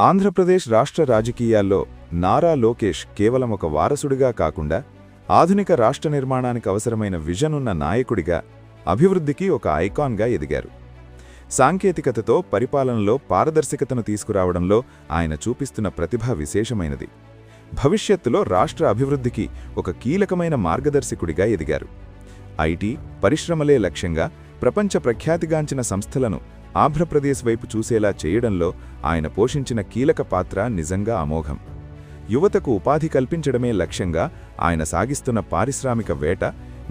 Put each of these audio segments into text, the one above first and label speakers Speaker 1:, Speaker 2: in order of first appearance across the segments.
Speaker 1: ఆంధ్రప్రదేశ్ రాష్ట్ర రాజకీయాల్లో నారా లోకేష్ కేవలం ఒక వారసుడిగా కాకుండా ఆధునిక రాష్ట్ర నిర్మాణానికి అవసరమైన విజన్ ఉన్న నాయకుడిగా, అభివృద్ధికి ఒక ఐకాన్గా ఎదిగారు. సాంకేతికతతో పరిపాలనలో పారదర్శకతను తీసుకురావడంలో ఆయన చూపిస్తున్న ప్రతిభ విశేషమైనది. భవిష్యత్తులో రాష్ట్ర అభివృద్ధికి ఒక కీలకమైన మార్గదర్శకుడిగా ఎదిగారు. ఐటీ, పరిశ్రమలే లక్ష్యంగా ప్రపంచ ప్రఖ్యాతిగాంచిన సంస్థలను ఆంధ్రప్రదేశ్ వైపు చూసేలా చేయడంలో ఆయన పోషించిన కీలక పాత్ర నిజంగా అమోఘం. యువతకు ఉపాధి కల్పించడమే లక్ష్యంగా ఆయన సాగిస్తున్న పారిశ్రామిక వేట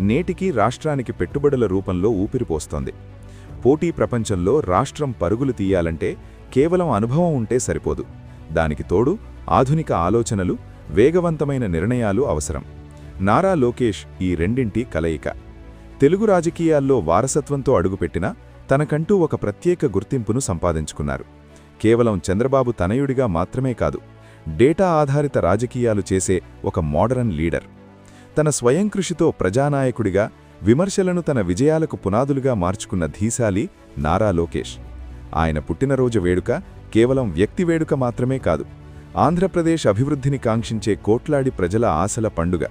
Speaker 1: నేటికీ రాష్ట్రానికి పెట్టుబడుల రూపంలో ఊపిరిపోస్తోంది. పోటీ ప్రపంచంలో రాష్ట్రం పరుగులు తీయాలంటే కేవలం అనుభవం ఉంటే సరిపోదు. దానికి తోడు ఆధునిక ఆలోచనలు, వేగవంతమైన నిర్ణయాలు అవసరం. నారా లోకేష్ ఈ రెండింటి కలయిక. తెలుగు రాజకీయాల్లో వారసత్వంతో అడుగుపెట్టినా తనకంటూ ఒక ప్రత్యేక గుర్తింపును సంపాదించుకున్నారు. కేవలం చంద్రబాబు తనయుడిగా మాత్రమే కాదు, డేటా ఆధారిత రాజకీయాలు చేసే ఒక మోడరన్ లీడర్. తన స్వయం కృషితో ప్రజానాయకుడిగా, విమర్శలను తన విజయాలకు పునాదులుగా మార్చుకున్న ధీశాలి నారా లోకేష్. ఆయన పుట్టినరోజు వేడుక కేవలం వ్యక్తి వేడుక మాత్రమే కాదు, ఆంధ్రప్రదేశ్ అభివృద్ధిని కాంక్షించే కోట్లాది ప్రజల ఆశల పండుగ.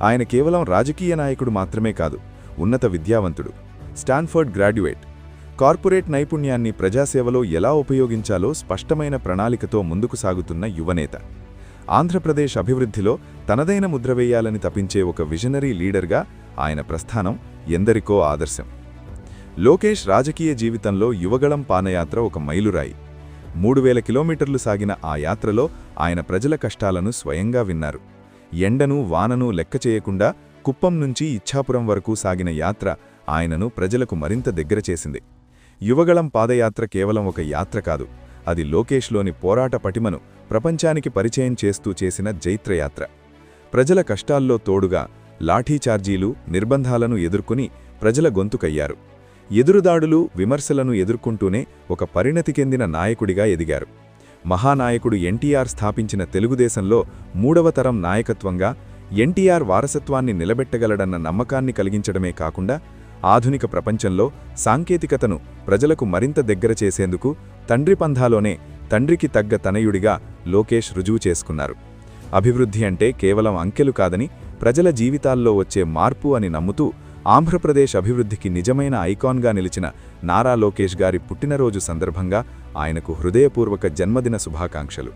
Speaker 1: ఆయన కేవలం రాజకీయ నాయకుడు మాత్రమే కాదు, ఉన్నత విద్యావంతుడు, స్టాన్ఫర్డ్ గ్రాడ్యుయేట్. కార్పొరేట్ నైపుణ్యాన్ని ప్రజాసేవలో ఎలా ఉపయోగించాలో స్పష్టమైన ప్రణాళికతో ముందుకు సాగుతున్న యువనేత. ఆంధ్రప్రదేశ్ అభివృద్ధిలో తనదైన ముద్ర వేయాలని తపించే ఒక విజనరీ లీడర్గా ఆయన ప్రస్థానం ఎందరికో ఆదర్శం. లోకేష్ రాజకీయ జీవితంలో యువగళం పాదయాత్ర ఒక మైలురాయి. 3000 కిలోమీటర్లు సాగిన ఆ యాత్రలో ఆయన ప్రజల కష్టాలను స్వయంగా విన్నారు. ఎండను, వానను లెక్క చేయకుండా కుప్పం నుంచి ఇచ్ఛాపురం వరకు సాగిన యాత్ర ఆయనను ప్రజలకు మరింత దగ్గర చేసింది. యువగళం పాదయాత్ర కేవలం ఒక యాత్ర కాదు, అది లోకేష్లోని పోరాట పటిమను ప్రపంచానికి పరిచయం చేస్తూ చేసిన జైత్రయాత్ర. ప్రజల కష్టాల్లో తోడుగా లాఠీచార్జీలు, నిర్బంధాలను ఎదుర్కొని ప్రజల గొంతుకయ్యారు. ఎదురుదాడులు, విమర్శలను ఎదుర్కొంటూనే ఒక పరిణతి చెందిన నాయకుడిగా ఎదిగారు. మహానాయకుడు ఎన్టీఆర్ స్థాపించిన తెలుగుదేశంలో 3వ తరం నాయకత్వంగా ఎన్టీఆర్ వారసత్వాన్ని నిలబెట్టగలడన్న నమ్మకాన్ని కలిగించడమే కాకుండా, ఆధునిక ప్రపంచంలో సాంకేతికతను ప్రజలకు మరింత దగ్గర చేసేందుకు తండ్రి పంథాలోనే తండ్రికి తగ్గ తనయుడిగా లోకేష్ రుజువు చేసుకున్నారు. అభివృద్ధి అంటే కేవలం అంకెలు కాదని, ప్రజల జీవితాల్లో వచ్చే మార్పు అని నమ్ముతూ ఆంధ్రప్రదేశ్ అభివృద్ధికి నిజమైన ఐకాన్గా నిలిచిన నారా లోకేష్ గారి పుట్టినరోజు సందర్భంగా ఆయనకు హృదయపూర్వక జన్మదిన శుభాకాంక్షలు.